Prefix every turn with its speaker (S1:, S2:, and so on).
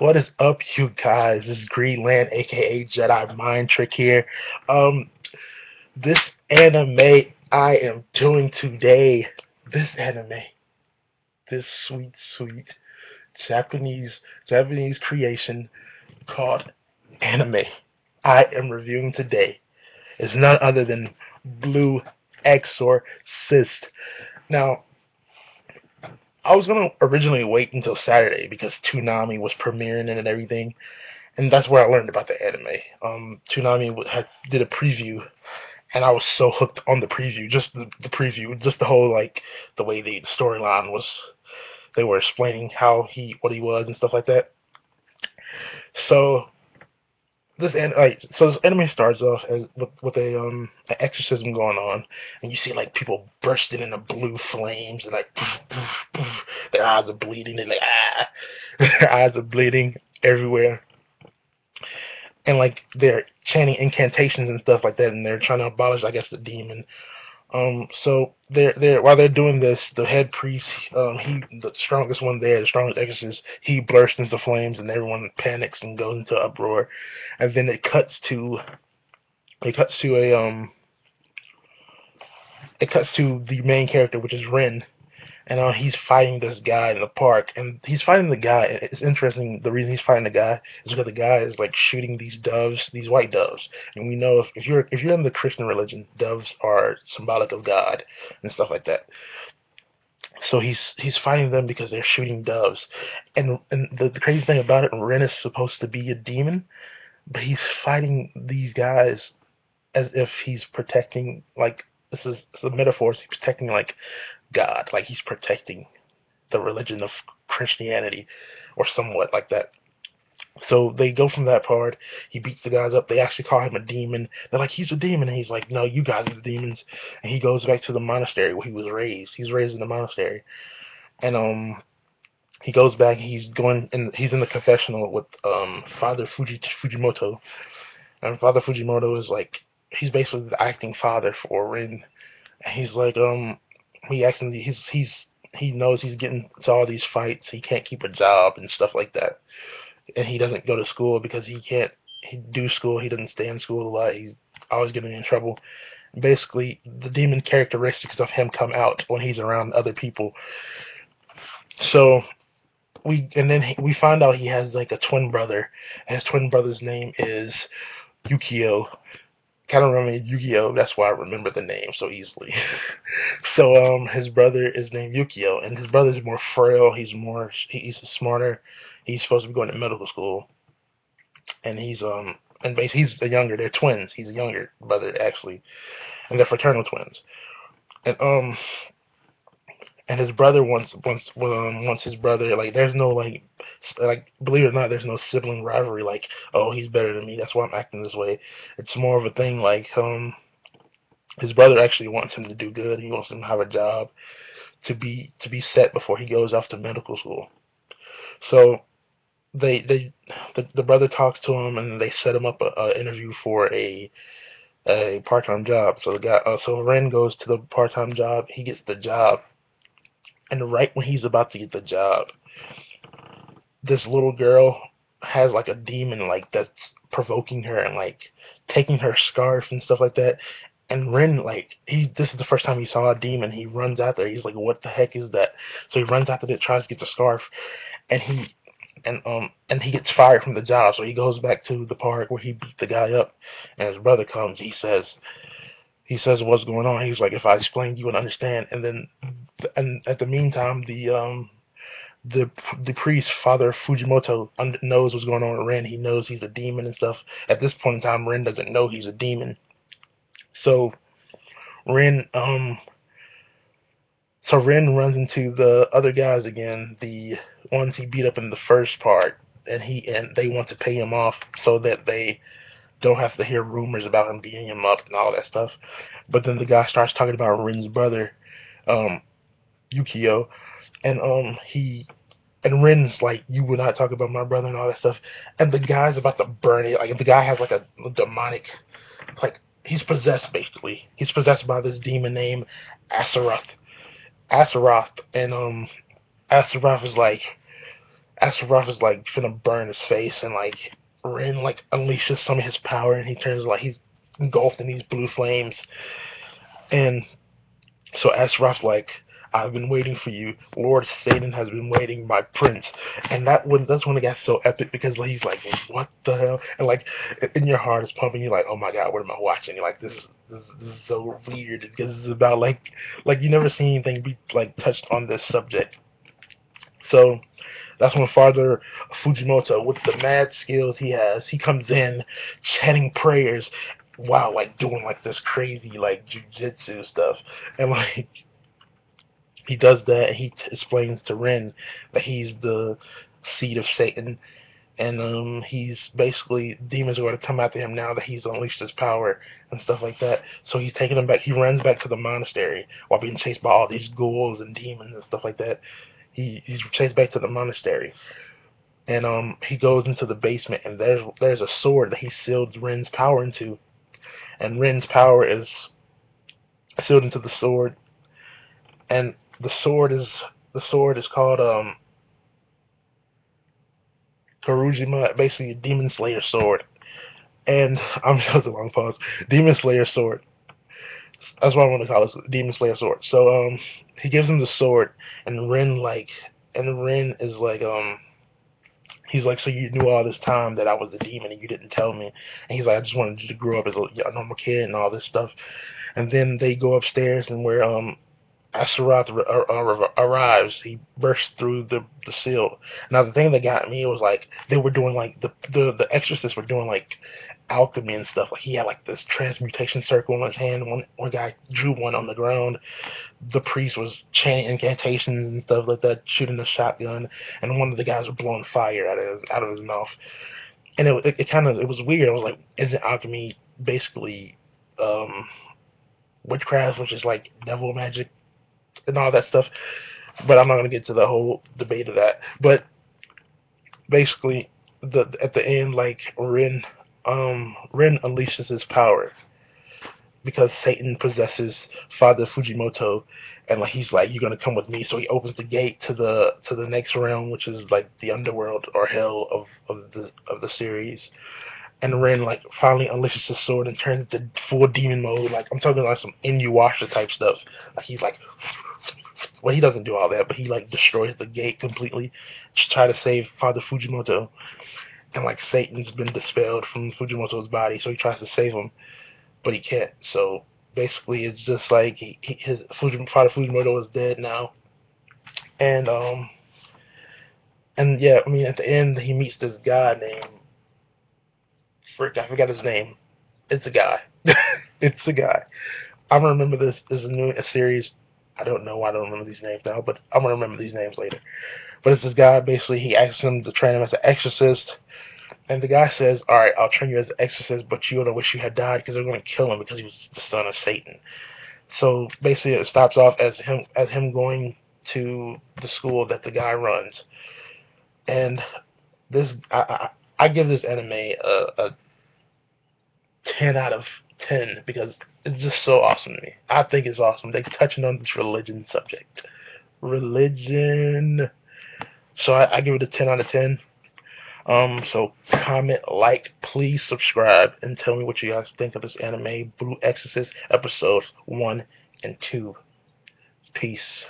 S1: What is up, you guys? This is Greenland, aka Jedi Mind Trick here. Um, this anime I am doing today, this anime, this sweet Japanese creation called anime I am reviewing today is none other than Blue Exorcist. Now, I was gonna originally wait until Saturday because Toonami was premiering it and everything, and that's where I learned about the anime. Toonami did a preview, and I was so hooked on the preview, just the preview, just the whole like the way the storyline was. They were explaining what he was and stuff like that. So this anime starts off as with a an exorcism going on, and you see like people bursting into blue flames and like poof, poof, poof, their eyes are bleeding and like their eyes are bleeding everywhere, and like they're chanting incantations and stuff like that, and they're trying to abolish, I guess, the demon. So they're while they're doing this, the head priest, the strongest one there, the strongest exorcist, he bursts into flames, and everyone panics and goes into uproar, and then it cuts to the main character, which is Ren, and he's fighting this guy in the park, and he's fighting the guy. It's interesting. The reason he's fighting the guy is because the guy is like shooting these doves, these white doves, and we know if you're in the Christian religion, doves are symbolic of God and stuff like that. So he's fighting them because they're shooting doves, and the crazy thing about it, Ren is supposed to be a demon, but he's fighting these guys as if he's protecting, like, this is a metaphor. He's protecting like God, like he's protecting the religion of Christianity, or somewhat like that. So they go from that part. He beats the guys up. They actually call him a demon. They're like, he's a demon, and he's like, no, you guys are the demons. And he goes back to the monastery where he was raised. He's raised in the monastery, and he goes back. He's going, and he's in the confessional with Father Fujimoto, and Father Fujimoto is like, he's basically the acting father for Rin. And he's like, he actually he knows he's getting to all these fights. He can't keep a job and stuff like that, and he doesn't go to school because he can't. He do school. He doesn't stay in school a lot. He's always getting in trouble. Basically, the demon characteristics of him come out when he's around other people. So we find out he has like a twin brother, and his twin brother's name is Yukio. Kind of remember Yu-Gi-Oh. That's why I remember the name so easily. So his brother is named Yukio, and his brother's more frail. He's smarter. He's supposed to be going to medical school, and and basically he's the younger. They're twins. He's a younger brother actually, and they're fraternal twins. And his brother wants his brother, like, there's no like, believe it or not, there's no sibling rivalry like, oh, he's better than me, that's why I'm acting this way. It's more of a thing like, his brother actually wants him to do good. He wants him to have a job, to be set before he goes off to medical school. So the brother talks to him, and they set him up a interview for a part-time job. So the guy, so Ren goes to the part-time job. He gets the job, and right when he's about to get the job, this little girl has like a demon like that's provoking her and like taking her scarf and stuff like that. And Ren, like, this is the first time he saw a demon. He runs out there. He's like, "What the heck is that?" So he runs after it, tries to get the scarf, and he gets fired from the job. So he goes back to the park where he beat the guy up, and his brother comes. He says what's going on. He's like, "If I explained, you would understand." And then, and at the meantime, the the priest, Father Fujimoto, knows what's going on with Ren. He knows he's a demon and stuff. At this point in time, Ren doesn't know he's a demon. So Ren Ren runs into the other guys again, the ones he beat up in the first part, and they want to pay him off so that they don't have to hear rumors about him beating him up and all that stuff. But then the guy starts talking about Ren's brother, um, Yukio, and Ren's like, "You would not talk about my brother," and all that stuff. And the guy's about to burn it. Like, the guy has like a demonic, like, he's possessed basically. He's possessed by this demon named Asaroth. And Asaroth is like, Astaroth is like finna burn his face, and like Ren like unleashes some of his power, and he turns like he's engulfed in these blue flames. And so Astaroth's like, I've been waiting for you. Lord Satan has been waiting, my prince. And that's when it got so epic, because like, he's like, what the hell? And like in your heart is pumping. You're like, oh my god, what am I watching? You're like, this is so weird, because it's about like you never seen anything be like touched on this subject. So that's when Father Fujimoto, with the mad skills he has, he comes in chanting prayers while like doing like this crazy like jujitsu stuff. And like he does that, and he explains to Ren that he's the seed of Satan, and he's basically, demons are going to come after him now that he's unleashed his power and stuff like that. So he's taking him back. He runs back to the monastery while being chased by all these ghouls and demons and stuff like that. He's chased back to the monastery, and he goes into the basement, and there's a sword that he sealed Ren's power into, and Ren's power is sealed into the sword, and the sword is called Karujima, basically a demon slayer sword. And that was a long pause. Demon slayer sword. That's what I want to call it, demon slayer sword. So he gives him the sword, and Ren is like he's like, so you knew all this time that I was a demon and you didn't tell me. And he's like, I just wanted you to grow up as a normal kid and all this stuff. And then they go upstairs, and where Astaroth arrives, he bursts through the seal. Now the thing that got me was like they were doing like the Exorcists were doing like alchemy and stuff. Like he had like this transmutation circle in his hand. One guy drew one on the ground. The priest was chanting incantations and stuff like that, shooting a shotgun, and one of the guys was blowing fire out of his mouth. And it was weird. I was like, isn't alchemy basically witchcraft, which is like devil magic and all that stuff? But I'm not gonna get to the whole debate of that. But basically, at the end, like Ren unleashes his power because Satan possesses Father Fujimoto, and like he's like, you're gonna come with me. So he opens the gate to the next realm, which is like the underworld or hell of the series. And Ren like finally unleashes his sword and turns into full demon mode. Like I'm talking like some Inuyasha type stuff. Like he's like, well, he doesn't do all that, but he like destroys the gate completely to try to save Father Fujimoto. And like Satan's been dispelled from Fujimoto's body, so he tries to save him, but he can't. So basically, it's just like his Father Fujimoto is dead now, and yeah, I mean, at the end he meets this guy named Frick. I forgot his name. It's a guy. It's a guy. I'm gonna remember this. This is a series. I don't know why I don't remember these names now, but I'm gonna remember these names later. But it's this guy. Basically, he asks him to train him as an exorcist. And the guy says, all right, I'll train you as an exorcist, but you're going to wish you had died because they're going to kill him because he was the son of Satan. So basically it stops off as him going to the school that the guy runs. And this I give this anime a 10 out of 10 because it's just so awesome to me. I think it's awesome. They're touching on this religion subject. Religion. So I give it a 10 out of 10. So comment, like, please subscribe, and tell me what you guys think of this anime, Blue Exorcist episodes 1 and 2. Peace.